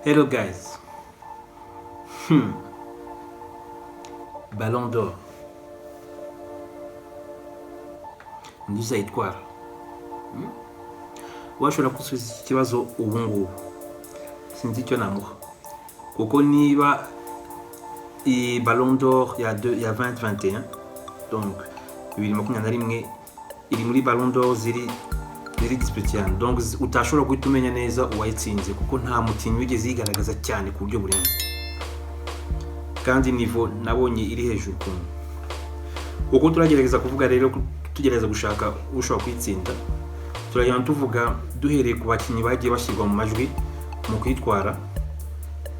Hello guys. Ballon d'or. Ntuzayitwara. Washobora gusubiza iki kibazo ubu ngubu. Sinzi icyo namuha. Kuko niba i Ballon d'or ya 2021 donc 2021 iri muri Ballon d'or ziri disputiyane, donc utashobora guhita umenya neza uwayitsinze kuko nta mukinnyi wigeze yigaragaza cyane ku buryo burenze, kandi nivo nabonye iri hejuru kuntu. Uko turagerageza kuvuga rero, tugerageza gushaka ushobora kwitsinda, turagenda tuvuga duhereye ku bakinnyi bagiye bashyirwa mu majwi mu kwitwara,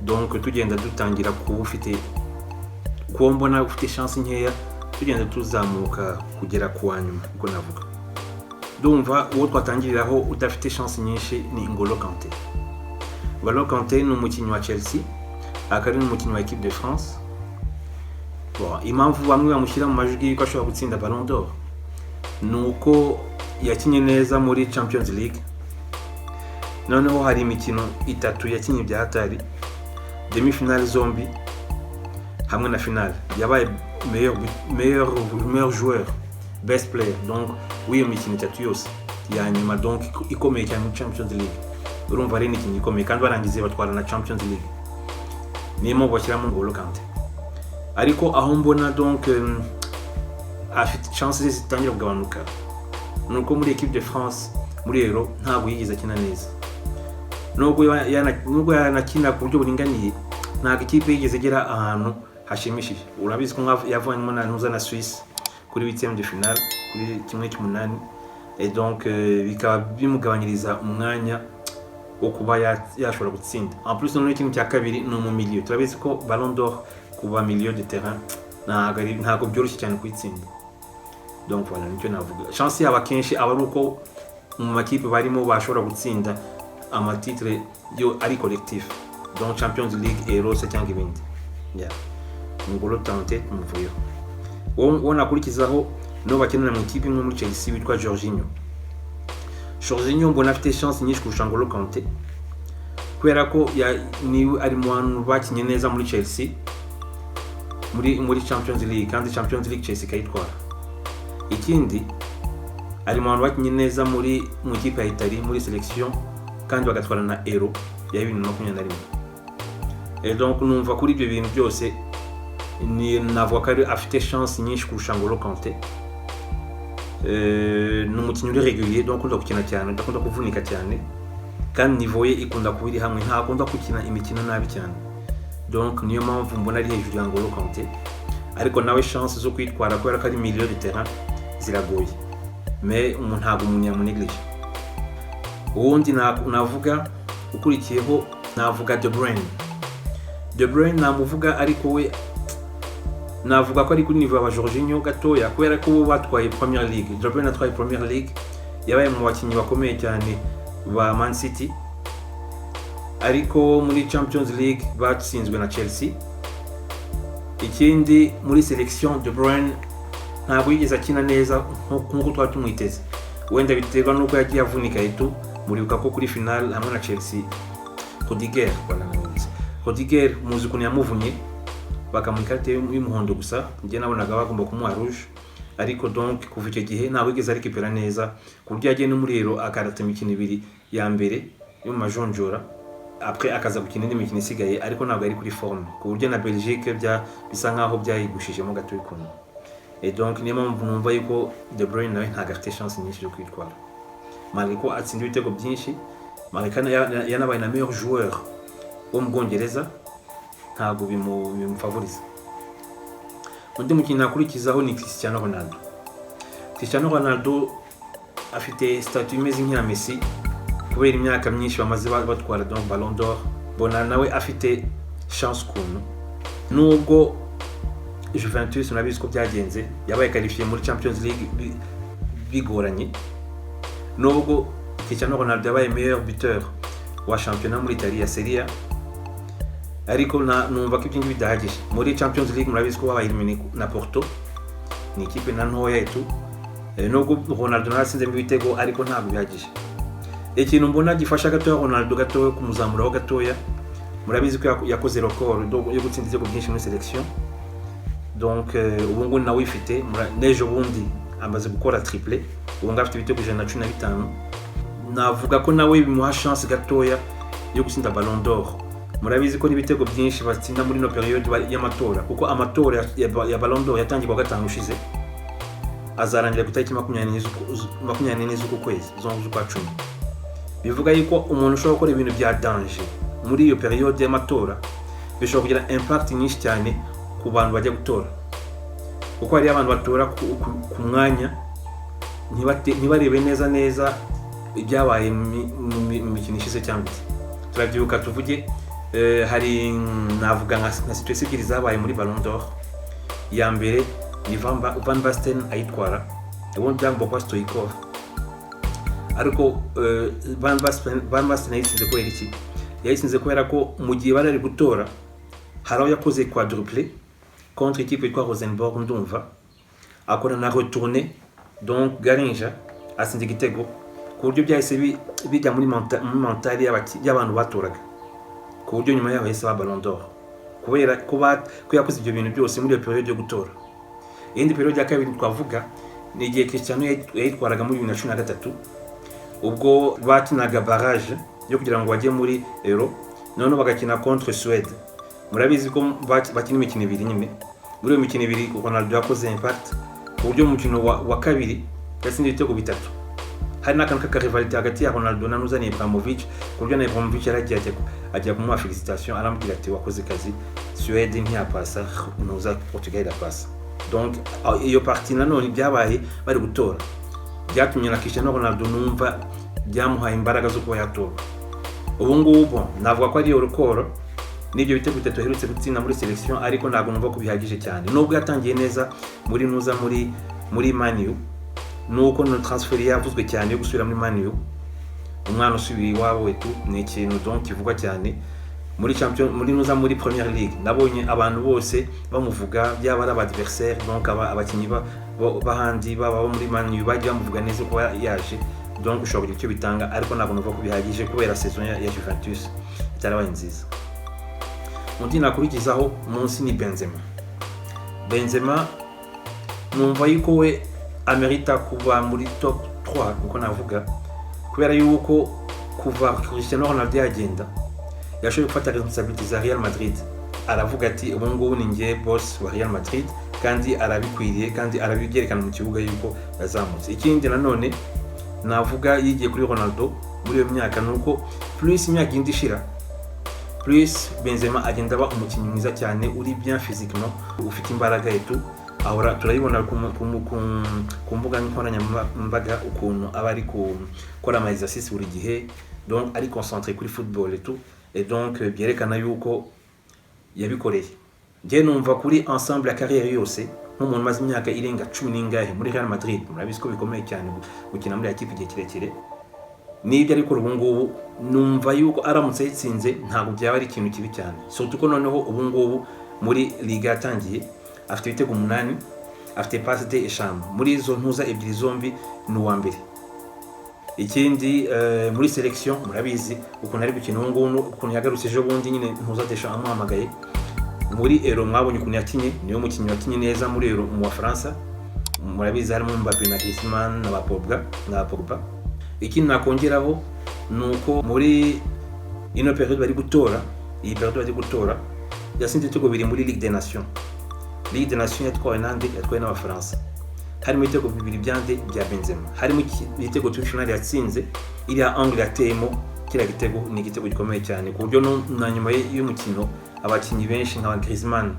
donc tugenda dutangira kuba mbona ufite chance nkeya, tugenda tuzamuka kugera ku wanyuma. Uko navuga ndumva uwo twatangiriraho udafite chance nyinshi ni N'Golo Kanté. N'Golo Kanté ni umukinnyi wa Chelsea, akaba ari n'umukinnyi wa Équipe de France. Impamvu bamwe bamushyira mu majwi ko ashobora gutsinda Ballon d'Or ni uko yakinye neza muri Champions League, noneho hari imikino itatu yakinye bya hatari, demi-finale zombi hamwe na finale. Yabaye meilleur joueur, best player, donc w'iyo mikino itatu yose ya nyuma, donc ikomeye cyane muri Champions League. Urumva ari ikintu gikomeye, kandi barangize batwara na Champions League. Niyo mpamvu bashyiramo N'Golo Kanté. Ariko aho mbona donc afite chance zitangira kugabanuka nuko muri Équipe de France muri Euro ntabwo yigeze akina neza, nubwo yanakina ku buryo buringaniye, ntabwo ikipe yigeze igera ahantu hashimishije. Urabizi ko yavanyemo na Suisse kuri 8e de finale, kuri 1/8, et donc bikaba bimugabanyiriza umwanya wo kuba yashobora gutsinda. En plus noneho ikintu cya kabiri ni mu milieu. Turabizi ko Ballon d'Or kuba milieu de terrain ntabwo byoroshye cyane kuyitsinda, donc voilà nicyo navuga. Chance yaba kenshi aba ari uko mu makipe barimo bashobora gutsinda amatitre yo ari collectif, donc Champions League, Euro cyangwa ibindi. N'Golo Kanté umuvuyeho. Uwo nakurikizaho no bakenera mu ikipe imwe muri Chelsea witwa Jorginho. Mbona afite chance nyinshi kurusha N'Golo Kanté kubera ko ni ari mu bantu bakinye neza muri Chelsea muri Champions League, kandi Champions League Chelsea kayitwara. Ikindi ari mu bantu bakinye neza mu ikipe ya Italy muri selection, kandi bagatwara na Euro ya 2021. Et donc numva kuri ibyo bintu byose navuga ko afite chance nyinshi kurusha N'Golo Kanté. Ni umukinnyi uri régulier, donc ukunda gukina cyane, udakunda kuvunika cyane, kandi niveau ye ikunda kuba iri hamwe, ntakunda gukina imikino nabi cyane, donc niyo mpamvu mbona ari hejuru ya N'Golo Kanté. Ariko nawe chance zo kwitwara kubera ko ari milieu de terrain ziragoye, mais ntabwo umuntu yamuneglige. Uwundi navuga ukurikiyeho navuga De Bruyne namuvuga, ariko we navuga ko ari kuri niveau ya Jorginho gatoya, kubera ko bo batwaye Premier League. De Bruyne atwaye Premier League, yabaye mu bakinnyi bakomeye cyane ba Man City, ariko muri Champions League batsinzwe na Chelsea. Ikindi muri selection De Bruyne ntabwo yigeze akina neza nk'uko twari tumwiteze, wenda biterwa n'uko yagiye avunika itu. Muribuka ko kuri finale hamwe na Chelsea Rudiger muzi ukuntu yamuvunye, bakamuha ikarita y'umuhondo gusa, njye nabonaga bagomba kumuha rouge. Ariko donc kuva icyo gihe ntabwo yigeze arikipera neza, ku buryo yagiye no muri Euro akarata imikino ibiri ya mbere yo mu majonjora, après akaza gukina indi mikino isigaye, ariko ntabwo ari kuri forme, ku buryo na Belgique bisa nkaho byayigushijemo gato ikuntu. Et donc niyo mpamvu numva yuko De Bruyne nawe ntabwo afite chance nyinshi yo kwitwara, malgré ko atsinda ibitego byinshi, malgré ko yanabaye na meilleur joueur wo mu Bwongereza, ntabwo bimufavoriza. Undi mukinnyi nakurikizaho ni Cristiano Ronaldo. Afite statut imeze nk'iya Messi kubera imyaka myinshi bamaze batwara donc Ballon d'Or. Bona nawe afite chance kuntu, nubwo Juventus nabizi ko byagenze, yabaye qualifié muri Champions League bigoranye, nubwo Cristiano Ronaldo yabaye meilleur buteur wa championnat muri Italia Serie A, ariko numva ko ibyo bidahagije. Muri Champions League murabizi ko babaye éliminé na Porto, ni ikipe na ntoya yetu, nubwo Ronaldo nasinze mu bitego, ariko ntabwo bihagije. Ikintu mbona gifasha gatoya Ronaldo gatoya kumuzamuraho gatoya murabizi ko yakoze record yo gutsinda ibitego byinshi muri selection. Donc ubu ngubu nawe ifite n'ejo bundi amaze gukora triplé, ubu ngubu afite ibitego 115. Navuga ko nawe bimuha chance gatoya yo gutsinda Ballon d'Or. Murabizi ko n'ibitego byinshi batsinda muri no periode y'amatora, kuko amatora ya Ballon d'Or yatangiye kwa gatanu ushize, azarangira ku tariki 24 z'uku kwezi z'ukwa 10. Bivuga yuko umuntu ushobora gukora ibintu bya danger muri iyo periode y'amatora bishobora kugira impact nyinshi cyane ku bantu bajya gutora, kuko hari abantu batora ku mwanya ntibarebe neza ibyabaye mu mikino ishize cyangwa turabyibuka. Tuvuge hari navuga nka situation ebyiri zabaye muri Ballon d'Or. Ya mbere ni Van Basten ayitwara, ubundi byangwa kwa Stoichkov, ariko Van Basten yayitsinze kubera iki? Yayitsinze kubera ko mu gihe bari gutora hari aho yakoze quadruplé contre équipe yitwa Rosenborg ndumva, akora na retourné, donc Garinja atsinze igitego ku buryo byahise bijya muri mentale y'abantu batoraga, ku buryo nyuma yaho yahise ba Ballon d'Or kubera ko yakoze ibyo bintu byose muri iyo periode yo gutora. Iyindi periode ya kabiri twavuga ni igihe Cristiano yayitwaraga muri 2013, ubwo bakinaga barrage yo kugira ngo bajye muri Euro, none bagakina contre Suède. Murabizi ko bakina imikino ibiri nyine, muri iyo mikino ibiri Ronaldo yakoze impact ku buryo mu mukino wa kabiri yatsinze ibitego 3. Hari n'akantu k'akarivalite hagati ya Ronaldo na Nuzani Ibrahimovic, ku buryo na Ibrahimovic yaragiye ajya kumuha felicitation, aramubwira ati wakoze kazi, Suède ntiyapasa, nuza Portugal irapasa. Donc iyo partie nanone byabaye bari gutora, byatumye na Cristiano Ronaldo numva byamuhaye imbaraga zo kuba yatora. Ubu ngubu navuga ko ari record n'ibyo bitego 3 aherutse gutsinda muri selection, ariko ntabwo numva ko bihagije cyane, nubwo yatangiye neza muri Man U, nuko no transfer yavuzwe cyane yo gusubira muri Man U, umwana usubiye iwabo wetu ni ikintu donc kivugwa cyane muri muri Premier League. Nabonye abantu bose bamuvuga, byaba ari adversaire, donc abakinyi bahandi baba muri Man U bajya bamuvuga neza ko yaje, donc ushobora kugira icyo bitanga, ariko ntabwo numva ko bihagije kubera saison ya Juventus itarabaye nziza. Undi nakurikizaho munsi ni Benzema numva yuko we amerita kuba muri top 3 uko navuga, kubera yuko kuva Cristiano Ronaldo yagenda yashoboye gufata responsabilité za Real Madrid, aravuga ati ubu ngubu ni ngiye boss wa Real Madrid, kandi arabikwiriye kandi arabyerekana mu kibuga yuko yazamutse. Ikindi nanone navuga yigiye kuri Ronaldo muri iyo myaka, nuko plus imyaka indi shira plus Benzema agenda aba umukinnyi mwiza cyane, uri bien physiquement, ufite imbaraga etu. Ahora turayibona ku mbuga nkoranyambaga ukuntu aba ari gukora ama exercice buri gihe, donc ari concentré kuri football et tout, et donc byerekana yuko yabikoreye. Ngiye numva kuri ensemble ya carrière yose nk'umuntu maze imyaka irenga 10 n'ingahe muri Real Madrid, murabizi ko bikomeye cyane gukina muri equipe igihe kirekire, nibyo ariko ubu ngubu numva yuko aramutse yitsinze ntabwo byaba ari ikintu kibi cyane, surtout ko noneho ubu ngubu muri Liga yatangiye afite ibitego 8, afite passe de eshanu, muri izo ntuza ebyiri zombi ni uwa mbere. Ikindi muri selection murabizi ukuntu ari gukina ubu ngubu, ukuntu yagarutse ejo bundi nyine ntuza Deschamps amuhamagaye muri Euro, mwabonye ukuntu yakinye, niyo mukinnyi wakinye neza muri Euro mu Faransa. Murabizi harimo Mbappé na Griezmann na Pogba. Ikindi nakongeraho nuko muri ino periode bari gutora, iyi periode bari gutora yasinze ibitego biri muri Ligue des Nations. Ligue des Nations yatwawe n'Abafaransa, harimo ibitego 2 bya Benzema, harimo igitego cy'finale yatsinze iriya angle yateyemo, kira gitego ni igitego gikomeye cyane, ku buryo na nyuma y'umukino abakinnyi benshi nka Griezmann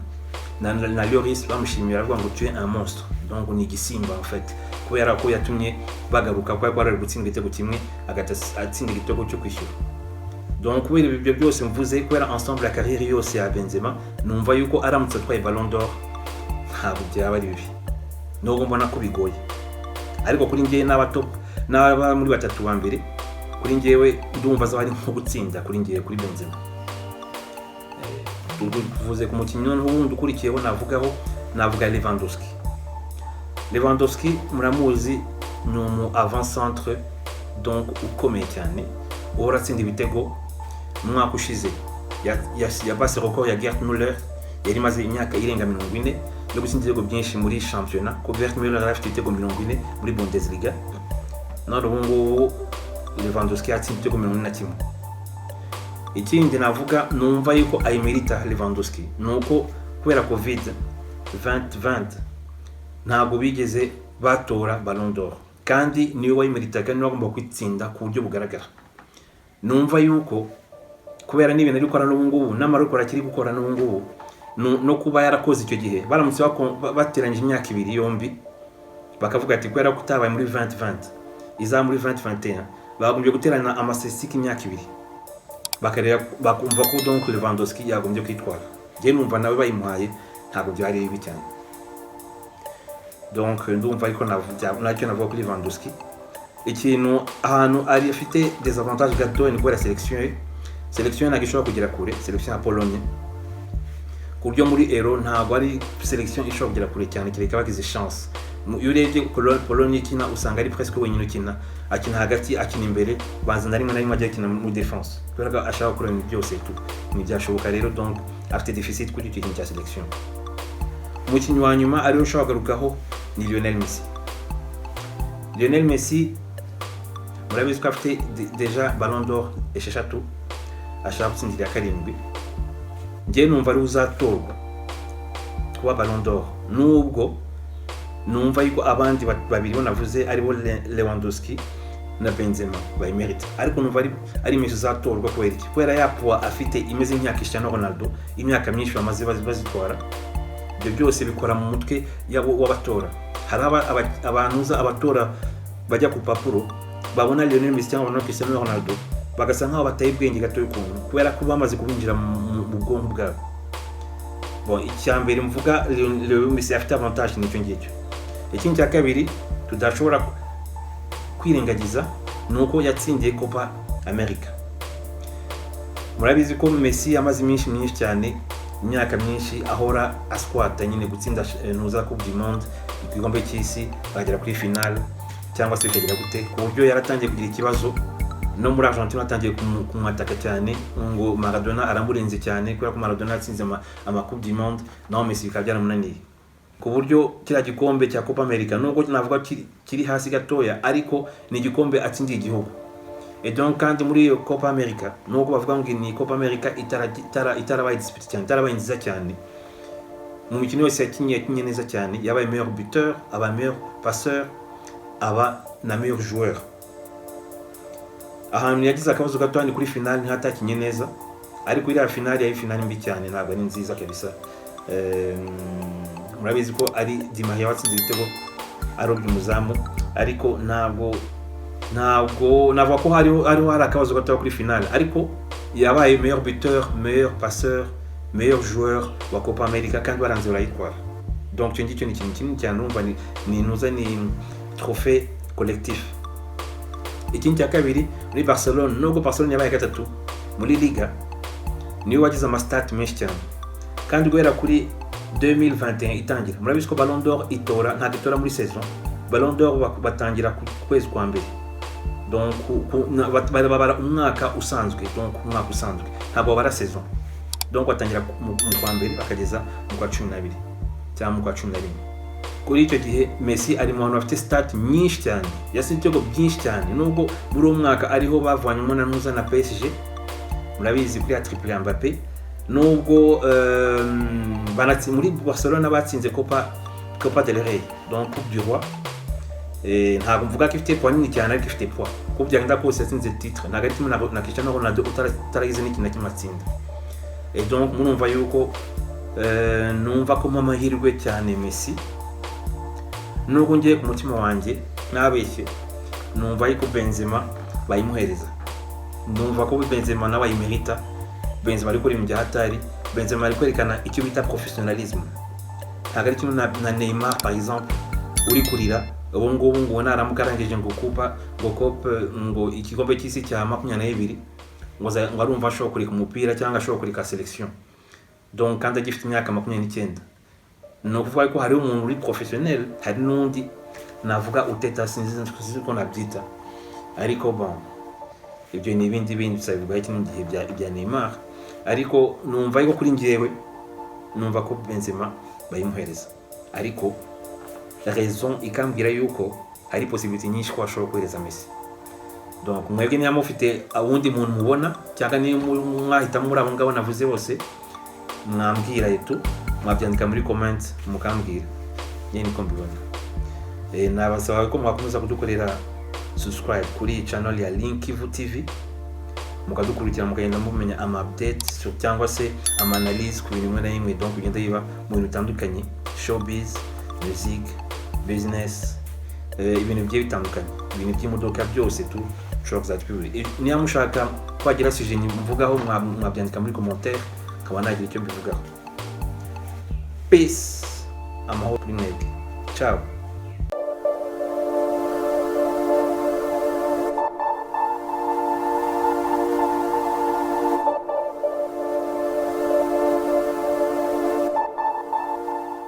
na Lloris bamushimira, avuga ngo tu es un monstre, donc ni igisimba en fait, kubera ko yatumye bagaruka kwa ari gutsinda igitego kimwe agatsinda igitego cyo kwishyura. Donc kubera ibyo byose mvuze, kubera ensemble la carrière yose ya Benzema, numva yuko aramutse atwaye Ballon d'Or ntabwo byaba ari bibi, nubwo mbona ko bigoye, ariko kuri ngiye n'aba muri batatu ba mbere, kuri ngiyewe ndumva zo ari nko gutsinda kuri ngiye kuri Benzema. Tuvuze ku mukinnyi wundi ukurikiyeho navuga Lewandowski muramuzi, ni umu avant centre donc ukomeye cyane, uhora atsinda ibitego. Umwaka ushize yabase record ya Gerd Müller yari imaze imyaka irenga 40 yo gutsinda ibitego byinshi muri shampiyona, ko Gerd Müller yari afite ibitego 40 muri Bundesliga, none ubu ngubu Lewandowski yatsinze ibitego 41. Ikindi navuga numva yuko ayimerita Lewandowski nuko kubera Covid 2020 ntabwo bigeze batora Ballon d'Or, kandi niwe wayimeritaga, niwe agomba kwitsinda ku buryo bugaragara. Numva yuko kubera n'ibintu ari gukora n'ubu ngubu n'amarokora akiri gukora n'ubu ngubu no kuba yarakoze icyo gihe baramutse bateranyije imyaka ibiri yombi bakavuga ati kubera kutabaye muri 2020 iza muri 2021 bagombye guterana amasesiki imyaka ibiri bakumva ko donc Lewandowski yagombye kwitwara. Je numva nawe bayimuhaye ntabwo byari bibi cyane. Donc ndumva ariko nacyo navuga kuri Lewandowski. Ikintu ahantu ari afite des avantages gato ni kwa la sélection nagishobora kugera kure, sélection ya Pologne ku buryo muri Euro ntabwo ari sélection ishobora kugera kure cyane, kireka bagize chance. Iyo urebye Pologne ikina usanga ari presque wenyine ukina, akina hagati, akina imbere, bazana rimwe na rimwe ajya akina muri defense, kubera ashaka gukora ibintu byose ntibyashoboka. Rero donc afite déficit kuri icyo kintu cya sélection. Umukinnyi wa nyuma ariyo ushobora kugarukaho ni Lionel Messi. Lionel Messi murabizi ko afite déjà Ballon d'Or esheshatu, ashaka gutsindira karindwi. Njye numva ari uzatorwa kuba Ballon d'Or, nubwo numva yuko abandi babiri bo navuze aribo Lewandowski na Benzema bayimerita, ariko numva ari Messi uzatorwa kubera yapwa afite imeze imyaka Cristiano Ronaldo, imyaka myinshi bamaze bazitwara. Ibyo byose bikora mu mutwe w'abatora. Hari abantu abatora bajya ku papuro babona Lionel Messi cyangwa Cristiano Ronaldo bagasa nkaho bataye ubwenge gato y'ukuntu, kubera ko bamaze kubinjira mu bwonko bwabo. Bon, icyambere mvuga Lionel Messi afite avantage n'icyo ngicyo. Ikindi cya kabiri tudashobora kwirengagiza nuko yatsindiye Copa America. Murabizi ko Messi amaze myinshi cyane, imyaka myinshi ahora asquata nyine gutsinda nuza Coupe du Monde, igikombe cy'isi, bagera kuri finale cyangwa se bikagera gute, ku buryo yaratangiye kugira ikibazo no muri Argentina atangiye kumwataka cyane ngo Maradona aramurenze cyane, kubera ko Maradona yatsinze ama Coupe du Monde naho Messi bikaba byaramunaniye, ku buryo kira gikombe cya Copa America nubwo navuga kiri hasi gatoya, ariko ni igikombe atsindiye igihugu. Et donc kandi muri iyo Copa America nubwo bavuga ngo ni Copa America itarabaye dispute cyane, itarabaye nziza cyane, mu mikino yose yakinye neza cyane, yabaye meilleur buteur, aba meilleur passeur, aba na meilleur joueur. Ahantu yagize akabazo gato kuri finale ntatakinye neza, ariko iriya finale yayi finale mbi cyane, ntabwo ari nziza kabisa. Murabizi ko ari Di Maria watsinze ibitego arobye umuzamu, ariko ntabwo navuga ko hari akabazo gato kuri finale, ariko yabaye meilleur buteur, meilleur passeur, meilleur joueur wa Copa America kandi baranze barayitwara. Donc cyo ngicyo ni ikintu kinini cyane, numva ni trophée collectif. Ikindi cya kabiri muri Barcelone, nubwo Barcelone yabaye gatatu muri Liga, niwe wagize amastat menshi cyane, kandi guhera kuri 2021 itangira. Murabizi ko Ballon d'Or ntabwo itora muri saison, Ballon d'Or batangira ku kwezi kwa mbere, donc babara umwaka usanzwe, donc umwaka usanzwe ntabwo babara saison, donc batangira mu kwa mbere bakageza mu kwa 12 cyangwa mu kwa 11. Kuri icyo gihe Messi ari mu bantu bafite stat nyinshi cyane, yatsinze ibitego byinshi cyane, nubwo muri uwo mwaka ariho bavanyemo na nuza na PSG, murabizi kuri ya triple ya Mbappé, nubwo muri Barcelona batsinze Copa del Rey, donc Coupe du Roi. Ntabwo mvuga ko ifite poids nini cyane, ariko ifite poids kuko byagenda kose yatsinze titre, ntabwo ari kimwe na Cristiano Ronaldo utaragize n'ikintu na kimwe atsinda. Et donc murumva yuko numva ko amahirwe cyane Messi, nubwo ngiye ku mutima wanjye nabeshye, numva yuko Benzema bayimuhereza. Numva ko Benzema nawe ayimerita. Benzema ari kuri mu hatari, Benzema ari kwerekana icyo bita professionnalisme. Ntabwo ari kimwe na Neymar par exemple uri kurira ubu ngubu ngo naramuka arangije ngo igikombe cy'isi cya 22 ngo arumva ashobora kureka umupira cyangwa ashobora kureka selection, donc kandi agifite imyaka 29. No kuvuga ko hari umuntu uri professionnel, hari n'undi navuga uteta sinzi ko nabyita, ariko bon ibyo ni ibindi bisabirwa iki gihe bya Neymar. ariko numva ariko kuri njyewe numva ko Benzema bayimuhereza, ariko raison ikambwira yuko hari possibility nyinshi ko ashobora kohereza Messi. Donc mwebwe niba mufite awundi muntu mubona cyangwa ni mwahita muri abo ngabo navuze bose, mwambwira etu, mwabyandika muri comment mukambwira nyine niko mbibona. Nabasaba ko mwakomeza kudukorera subscribe kuri channel ya Linkivu TV, mukadukurikira mukagenda mumenya ama updates cyangwa se ama analyse ku bintu bimwe na bimwe, donc bigenda biba mu bintu bitandukanye, showbiz, music, business, ibintu bigiye bitandukanye, ibintu by'imodoka byose tu ushobora kuzatwibura. Niba mushaka kwagira sujet mvugaho mwabyandika muri commentaire, nkaba nagira icyo mbivugaho. Peace, amahoro kuri mwebwe, ciao.